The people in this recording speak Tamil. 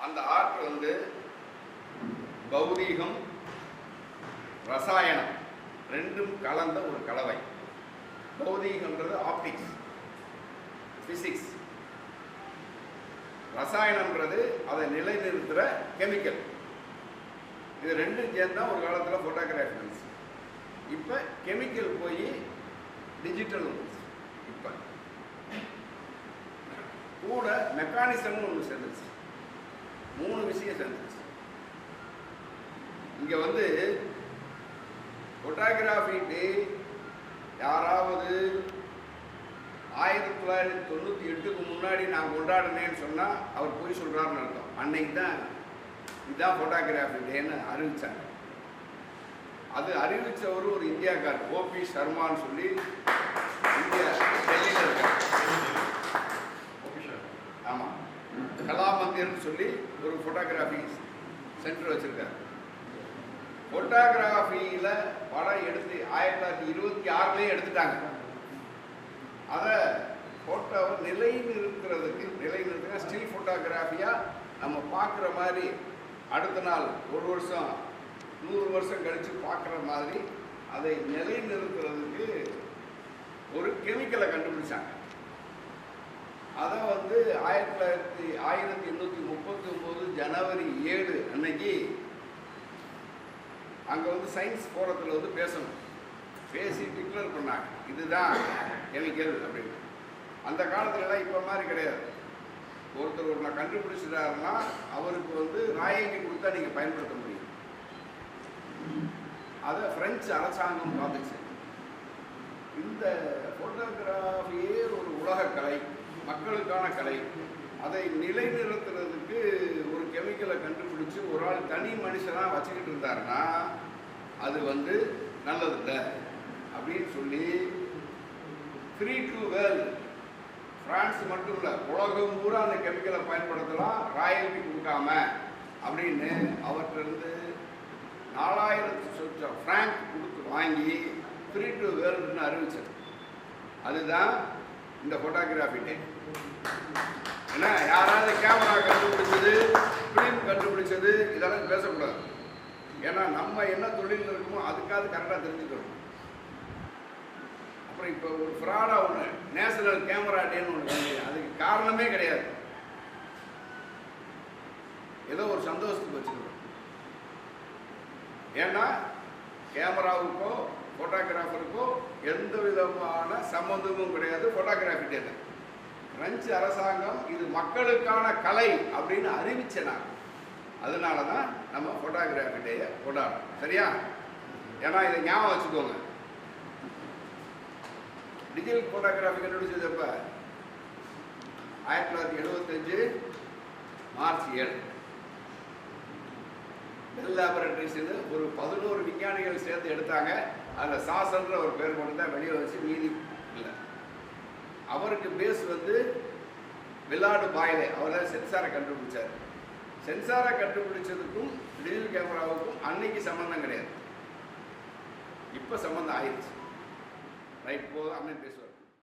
அந்த ஆர்ட் வந்து பௌதீகம் ரசாயனம் ரெண்டும் கலந்த ஒரு கலவை. பௌதீகம்ன்றது ஆப்டிக்ஸ், பிசிக்ஸ். ரசாயனம்ன்றது அதை நிலைநிறுத்துகிற கெமிக்கல். இது ரெண்டும் சேர்ந்தா ஒரு காலத்தில் ஃபோட்டோகிராஃபி வந்துச்சு. இப்போ கெமிக்கல் போய் டிஜிட்டல் வந்துச்சு. இப்போ கூட மெக்கானிசம்னு ஒன்று சேர்ந்துச்சு. 3 விஷயம் சேர்ந்துச்சு. இங்கே வந்து ஃபோட்டோகிராஃபி டே யாராவது 1998க்கு முன்னாடி நான் கொண்டாடினேன்னு சொன்னால் அவர் போய் சொல்கிறாருன்னு அர்த்தம். அன்னைக்கு தான் இதுதான் ஃபோட்டோகிராஃபி டேன்னு அறிவித்தாங்க. அது அறிவித்தவர் ஒரு இந்தியாக்கார் ஓபி சர்மான்னு சொல்லி இந்தியா டெல்லியில் இருக்கார். ஆமாம், கலா மந்திர்னு சொல்லி ஒரு ஃபோட்டோகிராஃபி சென்டர் வச்சுருக்கார். ஃபோட்டோகிராஃபியில் படம் எடுத்து 1926லேயே எடுத்துட்டாங்க. அதை ஃபோட்டோவை நிலைநிறுத்துறதுக்கு ஸ்டில் ஃபோட்டோகிராஃபியாக நம்ம பார்க்குற மாதிரி அடுத்த நாள் 1 வருஷம் 100 வருஷம் கழித்து பார்க்குற மாதிரி அதை நிலைநிறுத்துறதுக்கு ஒரு கெமிக்கலை கண்டுபிடிச்சாங்க. அதை வந்து 1839 ஜனவரி 7 அன்னைக்கு அங்கே வந்து சயின்ஸ் ஃபோரத்தில் வந்து பேசணும். பேசி டிக்ளேர் பண்ணாங்க இதுதான் கெமிக்கல் அப்படின்னு. அந்த காலத்துலலாம் இப்போ மாதிரி கிடையாது. ஒருத்தர் ஒன்று கண்டுபிடிச்சிட்டாருன்னா அவருக்கு வந்து ராயல்டி கொடுத்தா நீங்கள் பயன்படுத்த முடியும். அதை பிரெஞ்சு அரசாங்கம் பார்த்துச்சு. இந்த ஃபோட்டோகிராஃபியே ஒரு உலக கலை, மக்களுக்கான கலை. அதை நிலைநிறுத்துறதுக்கு ஒரு கெமிக்கலை கண்டுபிடிச்சி ஒரு ஆள் தனி மனுஷனாக வச்சுக்கிட்டு இருந்தாருன்னா அது வந்து நல்லதில்லை அப்படின்னு சொல்லி ஃப்ரீ டு வேர்ல்டு, பிரான்ஸ் மட்டும் இல்லை உலகம் பூரா அந்த கெமிக்கலை பயன்படுத்தலாம் ராயல்டி கொடுக்காம அப்படின்னு அவற்றிலிருந்து 4000 ஃப்ராங்க் கொடுத்து வாங்கி ஃப்ரீ டு வேர்ல்டுன்னு அறிவிச்சது. அதுதான் இந்த ஃபோட்டோகிராஃபி டே. ஏன்னா யாராவது கேமரா கண்டுபிடிச்சது, ஃபிலிம் கண்டுபிடிச்சது இதெல்லாம் பேசக்கூடாது. ஏன்னா நம்ம என்ன தொழில் இருக்குமோ அதுக்காவது கரெக்டாக தெரிஞ்சுக்கணும். அப்புறம் இப்போ ஒரு ஃப்ராடாக ஒன்று நேஷனல் கேமரா டேன்னு ஒன்று வந்து அதுக்கு காரணமே கிடையாது. ஏதோ ஒரு சந்தோஷத்துக்கு வச்சுக்கணும். ஏன்னா கேமராவுக்கோ ஃபோட்டோகிராஃபருக்கோ எந்த விதமான சம்மந்தமும் கிடையாது. ஃபோட்டோகிராஃபி டே தான் பிரெஞ்சு அரசாங்கம் இது மக்களுக்கான கலை அப்படின்னு அறிவிச்சனாங்க. அதனால தான் நம்ம ஃபோட்டோகிராஃபி டேயை கொண்டாடுறோம். சரியா? ஏன்னா இதை ஞாபகம் வச்சுக்கோங்க. டிஜிட்டல் ஃபோட்டோகிராஃபி கண்டுபிடிச்சது எப்போ? 1975 மார்ச் 7. பெல் லேபரட்டரிஸ்னு ஒரு 11 விஞ்ஞானிகள் சேர்த்து எடுத்தாங்க. அதில் சாசன்ற ஒரு பேர் மட்டும் தான் வெளியே வச்சு மீதி இல்லை. அவருக்கு பேஸ் வந்து வில்லாடு பாய்லே. அவர் தான் சென்சாரை கண்டுபிடிச்சார். சென்சாரை கண்டுபிடிச்சதுக்கும் டிஜிட்டல் கேமராவுக்கும் அன்னைக்கு சம்மந்தம் கிடையாது. இப்போ சம்மந்தம் ஆயிடுச்சு. ரைட், போதும் அண்ணன் பேசுவார்.